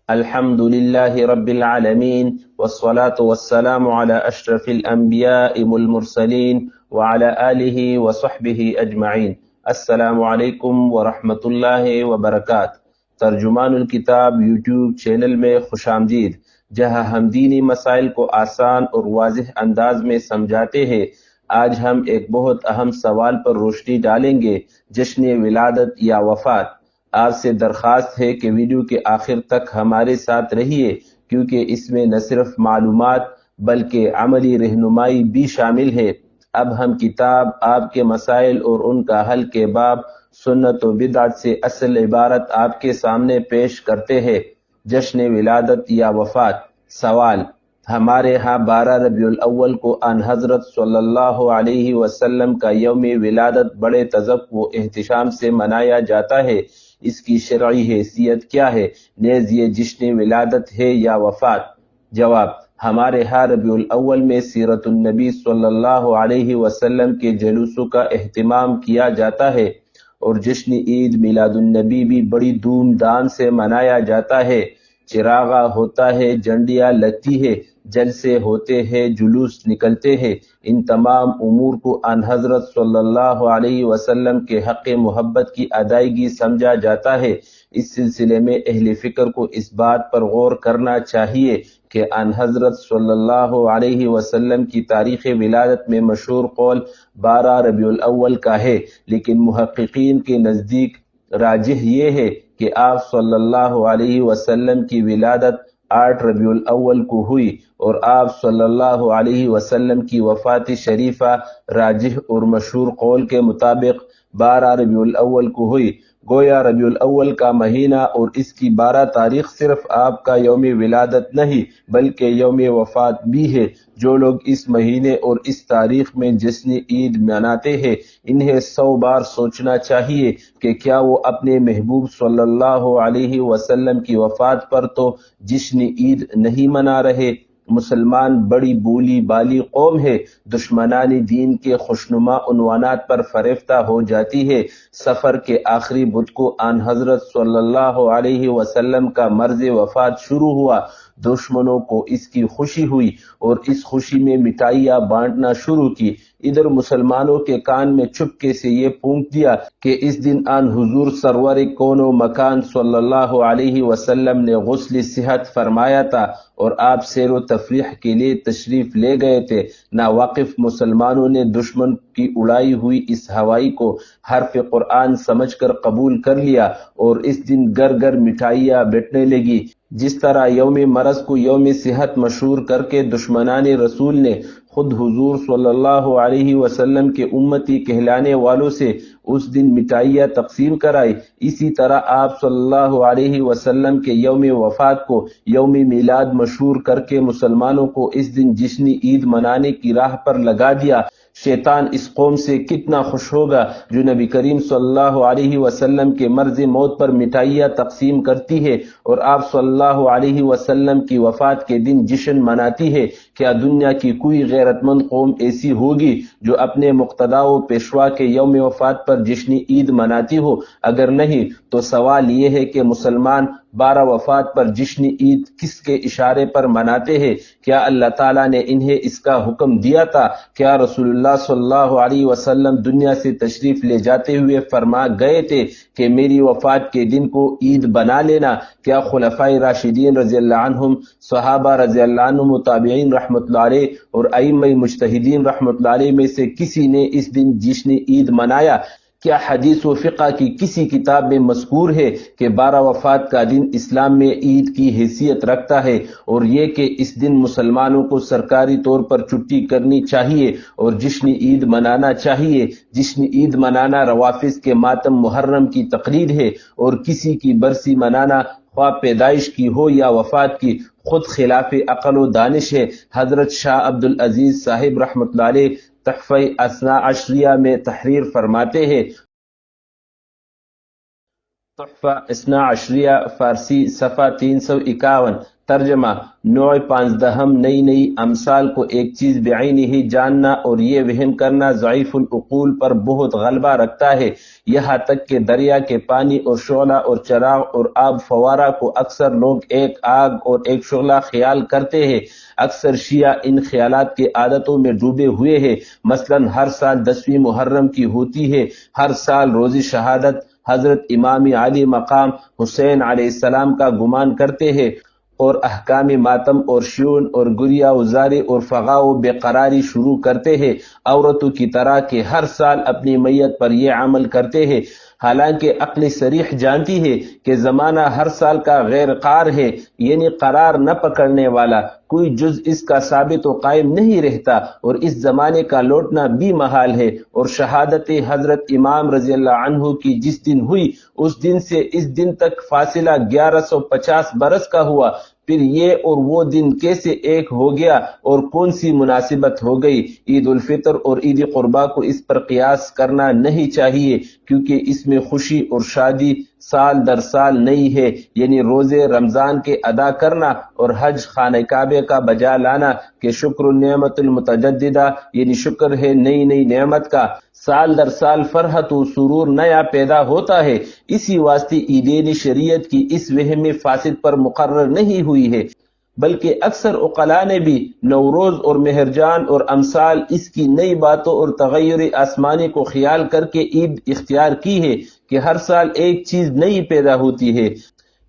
الحمد لله رب العالمين والصلاة والسلام على أشرف الأنبياء والمرسلين وعلى آله وصحبه أجمعين. السلام علیکم ورحمۃ اللہ وبرکاتہ. ترجمان الکتاب یوٹیوب چینل میں خوش آمدید، جہاں ہم دینی مسائل کو آسان اور واضح انداز میں سمجھاتے ہیں. آج ہم ایک بہت اہم سوال پر روشنی ڈالیں گے، جشن ولادت یا وفات. آپ سے درخواست ہے کہ ویڈیو کے آخر تک ہمارے ساتھ رہیے، کیونکہ اس میں نہ صرف معلومات بلکہ عملی رہنمائی بھی شامل ہے. اب ہم کتاب آپ کے مسائل اور ان کا حل کے باب سنت و بدعت سے اصل عبارت آپ کے سامنے پیش کرتے ہیں. جشن ولادت یا وفات. سوال: ہمارے ہاں 12 ربیع الاول کو آن حضرت صلی اللہ علیہ وسلم کا یوم ولادت بڑے تذک و احتشام سے منایا جاتا ہے. اس کی شرعی حیثیت کیا ہے؟ نیز یہ جشن ولادت ہے یا وفات؟ جواب: ہمارے ہاں ربیع الاول میں سیرت النبی صلی اللہ علیہ وسلم کے جلوسوں کا اہتمام کیا جاتا ہے، اور جشن عید میلاد النبی بھی بڑی دھوم دھام سے منایا جاتا ہے. چراغا ہوتا ہے، جھنڈیاں لگتی ہے، جلسے ہوتے ہیں، جلوس نکلتے ہیں. ان تمام امور کو آن حضرت صلی اللہ علیہ وسلم کے حق محبت کی ادائیگی سمجھا جاتا ہے. اس سلسلے میں اہل فکر کو اس بات پر غور کرنا چاہیے کہ آن حضرت صلی اللہ علیہ وسلم کی تاریخ ولادت میں مشہور قول 12 ربیع الاول کا ہے، لیکن محققین کے نزدیک راجح یہ ہے کہ آپ صلی اللہ علیہ وسلم کی ولادت 8 ربیع الاول کو ہوئی، اور آپ صلی اللہ علیہ وسلم کی وفات شریفہ راجح اور مشہور قول کے مطابق 12 ربیع الاول کو ہوئی. گویا ربیع الاول کا مہینہ اور اس کی 12 تاریخ صرف آپ کا یوم ولادت نہیں بلکہ یوم وفات بھی ہے. جو لوگ اس مہینے اور اس تاریخ میں جشن عید مناتے ہیں، انہیں 100 بار سوچنا چاہیے کہ کیا وہ اپنے محبوب صلی اللہ علیہ وسلم کی وفات پر تو جشن عید نہیں منا رہے. مسلمان بڑی بولی بالی قوم ہے، دشمنان دین کے خوشنما عنوانات پر فریفتہ ہو جاتی ہے. سفر کے آخری بدھ کو آن حضرت صلی اللہ علیہ وسلم کا مرض وفات شروع ہوا. دشمنوں کو اس کی خوشی ہوئی اور اس خوشی میں مٹھائیاں بانٹنا شروع کی. ادھر مسلمانوں کے کان میں چپکے سے یہ پھونک دیا کہ اس دن آن حضور سرور کون و مکان صلی اللہ علیہ وسلم نے غسل صحت فرمایا تھا اور آپ سیر و تفریح کے لیے تشریف لے گئے تھے. ناواقف مسلمانوں نے دشمن کی اڑائی ہوئی اس ہوائی کو حرف قرآن سمجھ کر قبول کر لیا اور اس دن گھر گھر مٹھائیاں بٹنے لگی. جس طرح یوم مرض کو یوم صحت مشہور کر کے دشمنان رسول نے خود حضور صلی اللہ علیہ وسلم کے امتی کہلانے والوں سے اس دن مٹھائیاں تقسیم کرائی، اسی طرح آپ صلی اللہ علیہ وسلم کے یوم وفات کو یوم میلاد مشہور کر کے مسلمانوں کو اس دن جشن عید منانے کی راہ پر لگا دیا. شیطان اس قوم سے کتنا خوش ہوگا جو نبی کریم صلی اللہ علیہ وسلم کے مرض موت پر مٹھائیاں تقسیم کرتی ہے اور آپ صلی اللہ علیہ وسلم کی وفات کے دن جشن مناتی ہے. کیا دنیا کی کوئی غیرت مند قوم ایسی ہوگی جو اپنے مقتدا و پیشوا کے یوم وفات پر جشن عید مناتی ہو؟ اگر نہیں تو سوال یہ ہے کہ مسلمان 12 وفات پر جشن عید کس کے اشارے پر مناتے ہیں؟ کیا اللہ تعالیٰ نے انہیں اس کا حکم دیا تھا؟ کیا رسول اللہ صلی اللہ علیہ وسلم دنیا سے تشریف لے جاتے ہوئے فرما گئے تھے کہ میری وفات کے دن کو عید بنا لینا؟ کیا خلفائے راشدین رضی اللہ عنہم، صحابہ رضی اللہ عنہم، تابعین رحمۃ اللہ علیہ اور ائمہ مجتہدین رحمۃ اللہ علیہ میں سے کسی نے اس دن جشن عید منایا؟ کیا حدیث و فقہ کی کسی کتاب میں مذکور ہے کہ 12 وفات کا دن اسلام میں عید کی حیثیت رکھتا ہے اور یہ کہ اس دن مسلمانوں کو سرکاری طور پر چھٹی کرنی چاہیے اور جشن عید منانا چاہیے؟ جشن عید منانا روافض کے ماتم محرم کی تقلید ہے، اور کسی کی برسی منانا خواہ پیدائش کی ہو یا وفات کی خود خلاف عقل و دانش ہے. حضرت شاہ عبدالعزیز صاحب رحمۃ اللہ علیہ تحفہ اثنا عشریہ میں تحریر فرماتے ہیں. تحفہ اثنا عشریہ فارسی صفحہ 351. ترجمہ: نوع 15 نئی امثال کو ایک چیز بعینی ہی جاننا اور یہ وہم کرنا ضعیف العقول پر بہت غلبہ رکھتا ہے، یہاں تک کہ دریا کے پانی اور شعلہ اور چراغ اور آب فوارہ کو اکثر لوگ ایک آگ اور ایک شعلہ خیال کرتے ہیں۔ اکثر شیعہ ان خیالات کے عادتوں میں ڈوبے ہوئے ہیں۔ مثلا ہر سال 10ویں محرم کی ہوتی ہے، ہر سال روز شہادت حضرت امام علی مقام حسین علیہ السلام کا گمان کرتے ہیں، اور احکام ماتم اور شیون اور گریہ وزاری اور فغا و بے قراری شروع کرتے ہیں، عورتوں کی طرح کہ ہر سال اپنی میت پر یہ عمل کرتے ہیں، حالانکہ عقل صریح جانتی ہے کہ زمانہ ہر سال کا غیر قار ہے، یعنی قرار نہ پکڑنے والا، کوئی جز اس کا ثابت و قائم نہیں رہتا، اور اس زمانے کا لوٹنا بھی محال ہے۔ اور شہادت حضرت امام رضی اللہ عنہ کی جس دن ہوئی، اس دن سے اس دن تک فاصلہ 1150 برس کا ہوا، پھر یہ اور وہ دن کیسے ایک ہو گیا اور کون سی مناسبت ہو گئی؟ عید الفطر اور عید قربا کو اس پر قیاس کرنا نہیں چاہیے، کیونکہ اس میں خوشی اور شادی سال در سال نئی ہے، یعنی روزے رمضان کے ادا کرنا اور حج خانہ کعبے کا بجا لانا کہ شکر النعمت المتجددہ، یعنی شکر ہے نئی نعمت کا، سال در سال فرحت و سرور نیا پیدا ہوتا ہے۔ اسی واسطے عیدین شریعت کی اس وہم فاسد پر مقرر نہیں ہوئی ہے، بلکہ اکثر عقلاء نے بھی نوروز اور مہرجان اور امثال اس کی نئی باتوں اور تغیر آسمانی کو خیال کر کے عید اختیار کی ہے کہ ہر سال ایک چیز نئی پیدا ہوتی ہے،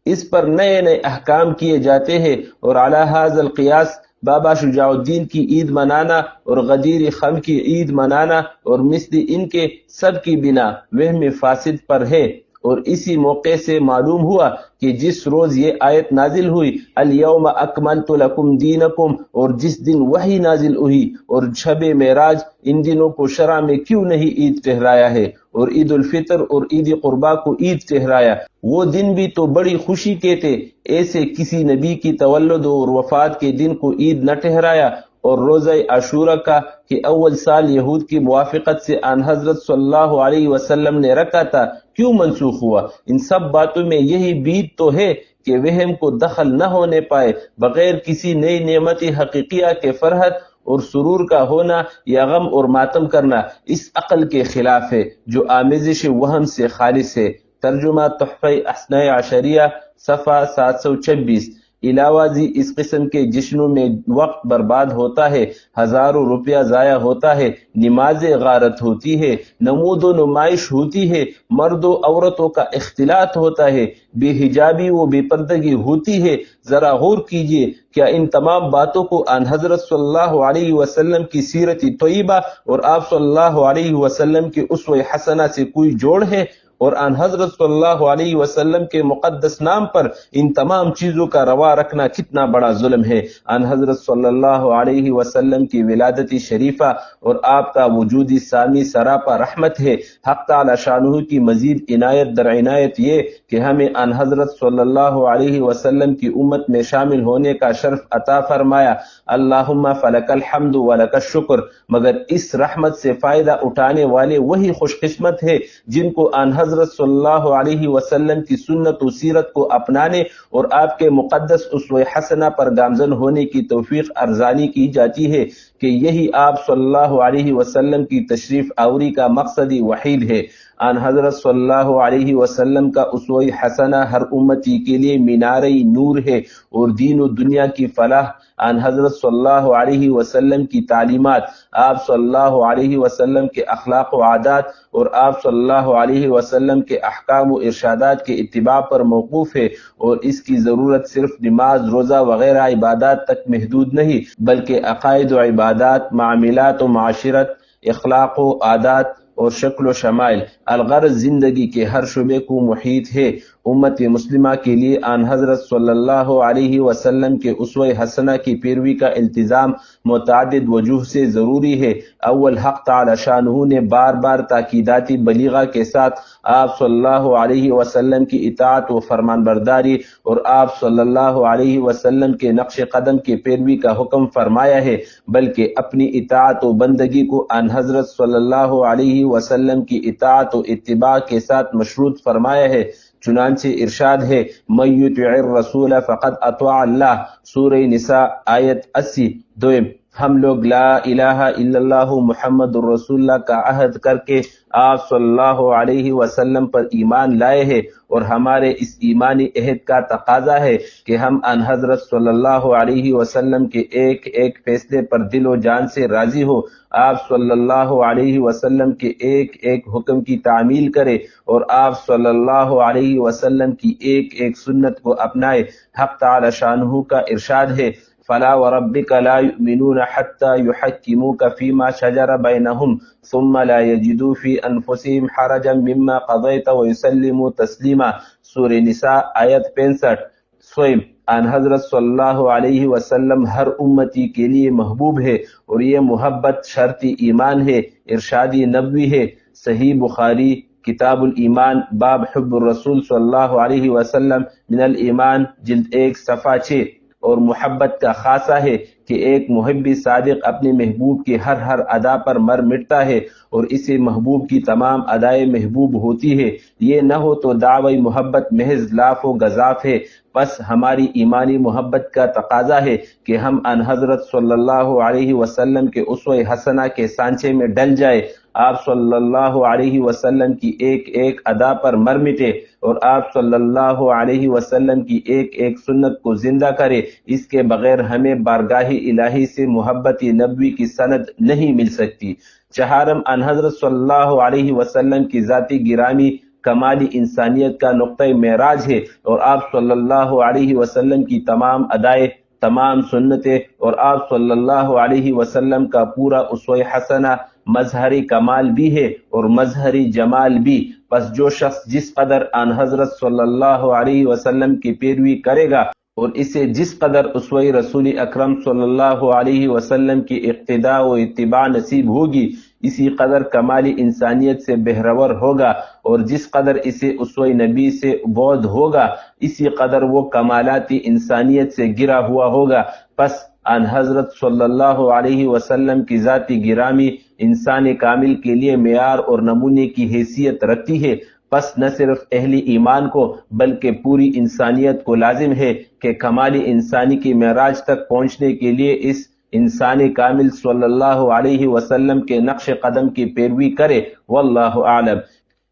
اس پر نئے احکام کیے جاتے ہیں، اور علی ھذا القیاس بابا شجاع الدین کی عید منانا اور غدیر خم کی عید منانا اور مثل ان کے سب کی بنا وہم فاسد پر ہے۔ اور اسی موقع سے معلوم ہوا کہ جس روز یہ آیت نازل ہوئی الیوم اکملت لکم دینکم، اور جس دن وحی نازل ہوئی، اور شب معراج، ان دنوں کو شرع میں کیوں نہیں عید ٹھہرایا ہے اور عید الفطر اور عید قربا کو عید ٹھہرایا؟ وہ دن بھی تو بڑی خوشی کے تھے، ایسے کسی نبی کی تولد اور وفات کے دن کو عید نہ ٹھہرایا۔ اور روزہ عاشورہ کا کہ اول سال یہود کی موافقت سے آن حضرت صلی اللہ علیہ وسلم نے رکھا تھا، کیوں منسوخ ہوا؟ ان سب باتوں میں یہی بیت تو ہے کہ وہم کو دخل نہ ہونے پائے، بغیر کسی نئی نعمت حقیقیہ کے فرحت اور سرور کا ہونا یا غم اور ماتم کرنا اس عقل کے خلاف ہے جو آمیزش وہم سے خالص ہے۔ ترجمہ تحفہ اثنی عشریہ صفحہ 726۔ علاوہ ازیں اس قسم کے جشنوں میں وقت برباد ہوتا ہے، ہزاروں روپیہ ضائع ہوتا ہے، نماز غارت ہوتی ہے، نمود و نمائش ہوتی ہے، مرد و عورتوں کا اختلاط ہوتا ہے، بے حجابی و بے پردگی ہوتی ہے۔ ذرا غور کیجئے، کیا ان تمام باتوں کو آن حضرت صلی اللہ علیہ وسلم کی سیرت طیبہ اور آپ صلی اللہ علیہ وسلم کے اسوہ حسنہ سے کوئی جوڑ ہے؟ اور آن حضرت صلی اللہ علیہ وسلم کے مقدس نام پر ان تمام چیزوں کا روا رکھنا کتنا بڑا ظلم ہے۔ آن حضرت صلی اللہ علیہ وسلم کی ولادت شریفہ اور آپ کا وجودی سامی سراپا رحمت ہے۔ حق تعالی شانہ کی مزید عنایت در عنایت یہ کہ ہمیں آن حضرت صلی اللہ علیہ وسلم کی امت میں شامل ہونے کا شرف عطا فرمایا۔ اللہم فلک الحمد ولک الشکر۔ مگر اس رحمت سے فائدہ اٹھانے والے وہی خوش قسمت ہے جن کو آن حضرت صلی اللہ علیہ وسلم کی سنت و سیرت کو اپنانے اور آپ کے مقدس اسوہ حسنہ پر گامزن ہونے کی توفیق ارزانی کی جاتی ہے کہ یہی آپ صلی اللہ علیہ وسلم کی تشریف آوری کا مقصد وحید ہے۔ آن حضرت صلی اللہ علیہ وسلم کا اسوہ حسنہ ہر امتی کے لیے مینار نور ہے اور دین و دنیا کی فلاح۔ آن حضرت صلی اللہ علیہ وسلم کی تعلیمات، آپ صلی اللہ علیہ وسلم کے اخلاق و عادات اور آپ صلی اللہ علیہ وسلم کے احکام و ارشادات کے اتباع پر موقوف ہے، اور اس کی ضرورت صرف نماز، روزہ وغیرہ عبادات تک محدود نہیں، بلکہ عقائد و عبادات، معاملات و معاشرت، اخلاق و عادات اور شکل و شمائل، الغرض زندگی کے ہر شعبے کو محیط ہے۔ امت مسلمہ کے لیے آن حضرت صلی اللہ علیہ وسلم کے اسوہ حسنہ کی پیروی کا التزام متعدد وجوہ سے ضروری ہے۔ اول، حق تعالی شانہ نے بار بار تاکیداتی بلیغہ کے ساتھ آپ صلی اللہ علیہ وسلم کی اطاعت و فرمان برداری اور آپ صلی اللہ علیہ وسلم کے نقش قدم کی پیروی کا حکم فرمایا ہے، بلکہ اپنی اطاعت و بندگی کو آن حضرت صلی اللہ علیہ وسلم کی اطاعت و اتباع کے ساتھ مشروط فرمایا ہے، چنانچہ ارشاد ہے من یطع الرسول فقد اطاع اللہ، سورہ نساء آیت 80۔ دوئم، ہم لوگ لا الہ الا اللہ محمد الرسول اللہ کا عہد کر کے آپ صلی اللہ علیہ وسلم پر ایمان لائے ہیں، اور ہمارے اس ایمانی عہد کا تقاضا ہے کہ ہم ان حضرت صلی اللہ علیہ وسلم کے ایک ایک فیصلے پر دل و جان سے راضی ہو، آپ صلی اللہ علیہ وسلم کے ایک ایک حکم کی تعمیل کرے، اور آپ صلی اللہ علیہ وسلم کی ایک ایک سنت کو اپنائے۔ حق تعالی شانہ کا ارشاد ہے فلا وربک لا یؤمنون حتی یحکموک فیما شجر بینہم ثم لا یجدوا فی انفسہم حرجا مما قضیت ویسلموا تسلیما، سورہ نساء آیت 65۔ سوئم، ان حضرت صلی اللہ علیہ وسلم ہر امتی کے لیے محبوب ہے، اور یہ محبت شرط ایمان ہے، ارشادی نبوی ہے۔ صحیح بخاری کتاب الایمان باب حب الرسول صلی اللہ علیہ وسلم من الایمان جلد 1 صفحہ 6۔ اور محبت کا خاصہ ہے کہ ایک محب صادق اپنے محبوب کی ہر ادا پر مر مٹتا ہے، اور اسے محبوب کی تمام ادائیں محبوب ہوتی ہے۔ یہ نہ ہو تو دعوی محبت محض لاف و گزاف ہے۔ پس ہماری ایمانی محبت کا تقاضا ہے کہ ہم ان حضرت صلی اللہ علیہ وسلم کے اسوہ حسنہ کے سانچے میں ڈل جائے، آپ صلی اللہ علیہ وسلم کی ایک ایک ادا پر مر مٹے، اور آپ صلی اللہ علیہ وسلم کی ایک ایک سنت کو زندہ کرے۔ اس کے بغیر ہمیں بارگاہ الہی سے محبت نبوی کی سند نہیں مل سکتی۔ چہارم، ان حضرت صلی اللہ علیہ وسلم کی ذاتی گرامی کمالی انسانیت کا نقطۂ معراج ہے، اور آپ صلی اللہ علیہ وسلم کی تمام ادائیں، تمام سنتیں، اور آپ صلی اللہ علیہ وسلم کا پورا اسوہ حسنہ مظہری کمال بھی ہے اور مظہری جمال بھی۔ پس جو شخص جس قدر ان حضرت صلی اللہ علیہ وسلم کی پیروی کرے گا، اور اسے جس قدر اسوہ رسول اکرم صلی اللہ علیہ وسلم کی اقتداء و اتباع نصیب ہوگی، اسی قدر کمالی انسانیت سے بہرور ہوگا، اور جس قدر اسے اسوہ نبی سے بعد ہوگا، اسی قدر وہ کمالاتی انسانیت سے گرا ہوا ہوگا۔ پس ان حضرت صلی اللہ علیہ وسلم کی ذاتی گرامی انسان کامل کے لیے معیار اور نمونے کی حیثیت رکھتی ہے۔ پس نہ صرف اہل ایمان کو بلکہ پوری انسانیت کو لازم ہے کہ کمالی انسانی کی معراج تک پہنچنے کے لیے اس انسان کامل صلی اللہ علیہ وسلم کے نقش قدم کی پیروی کرے۔ واللہ اعلم۔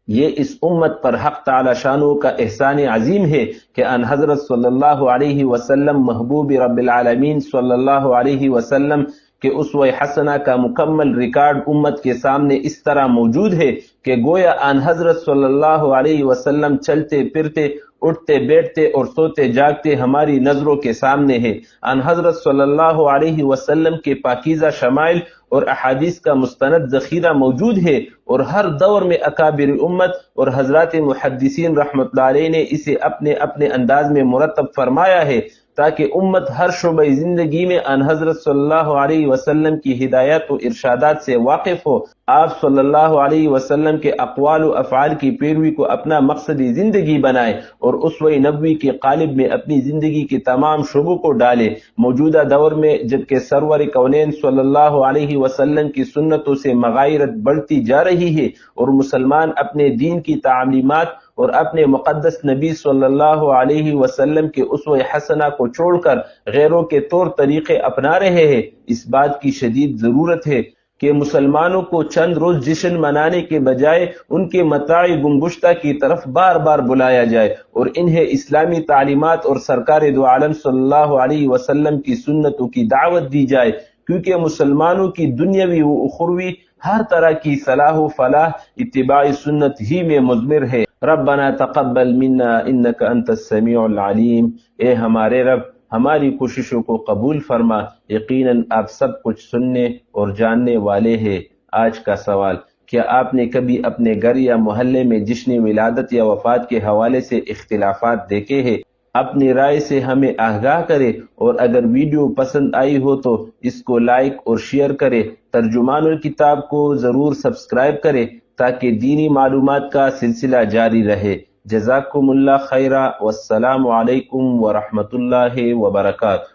یہ اس امت پر حق تعالی شانہ کا احسان عظیم ہے کہ ان حضرت صلی اللہ علیہ وسلم محبوب رب العالمین صلی اللہ علیہ وسلم کہ اسوہ حسنہ کا مکمل ریکارڈ امت کے سامنے اس طرح موجود ہے کہ گویا ان حضرت صلی اللہ علیہ وسلم چلتے پھرتے، اٹھتے بیٹھتے اور سوتے جاگتے ہماری نظروں کے سامنے ہے۔ ان حضرت صلی اللہ علیہ وسلم کے پاکیزہ شمائل اور احادیث کا مستند ذخیرہ موجود ہے، اور ہر دور میں اکابر امت اور حضرات محدثین رحمۃ اللہ علیہ نے اسے اپنے اپنے انداز میں مرتب فرمایا ہے، تاکہ امت ہر شعبہ زندگی میں ان حضرت صلی اللہ علیہ وسلم کی ہدایات و ارشادات سے واقف ہو، آپ صلی اللہ علیہ وسلم کے اقوال و افعال کی پیروی کو اپنا مقصد زندگی بنائے، اور اسوہ نبوی کے قالب میں اپنی زندگی کے تمام شعبوں کو ڈالے۔ موجودہ دور میں جبکہ سرور کونین صلی اللہ علیہ وسلم کی سنتوں سے مغایرت بڑھتی جا رہی ہے، اور مسلمان اپنے دین کی تعلیمات اور اپنے مقدس نبی صلی اللہ علیہ وسلم کے اسوہ حسنہ کو چھوڑ کر غیروں کے طور طریقے اپنا رہے ہیں، اس بات کی شدید ضرورت ہے کہ مسلمانوں کو چند روز جشن منانے کے بجائے ان کے متاع گمگشتہ کی طرف بار بار بلایا جائے، اور انہیں اسلامی تعلیمات اور سرکار دو عالم صلی اللہ علیہ وسلم کی سنتوں کی دعوت دی جائے، کیونکہ مسلمانوں کی دنیاوی و اخروی ہر طرح کی صلاح و فلاح اتباع سنت ہی میں مضمر ہے۔ ربنا تقبل منا انک انت السمیع العلیم، اے ہمارے رب ہماری کوششوں کو قبول فرما، یقیناً آپ سب کچھ سننے اور جاننے والے ہیں۔ آج کا سوال، کیا آپ نے کبھی اپنے گھر یا محلے میں جشن ولادت یا وفات کے حوالے سے اختلافات دیکھے ہیں؟ اپنی رائے سے ہمیں آگاہ کرے، اور اگر ویڈیو پسند آئی ہو تو اس کو لائک اور شیئر کرے۔ ترجمان الکتاب کو ضرور سبسکرائب کرے تاکہ دینی معلومات کا سلسلہ جاری رہے۔ جزاکم اللہ خیرہ، والسلام علیکم ورحمۃ اللہ وبرکاتہ۔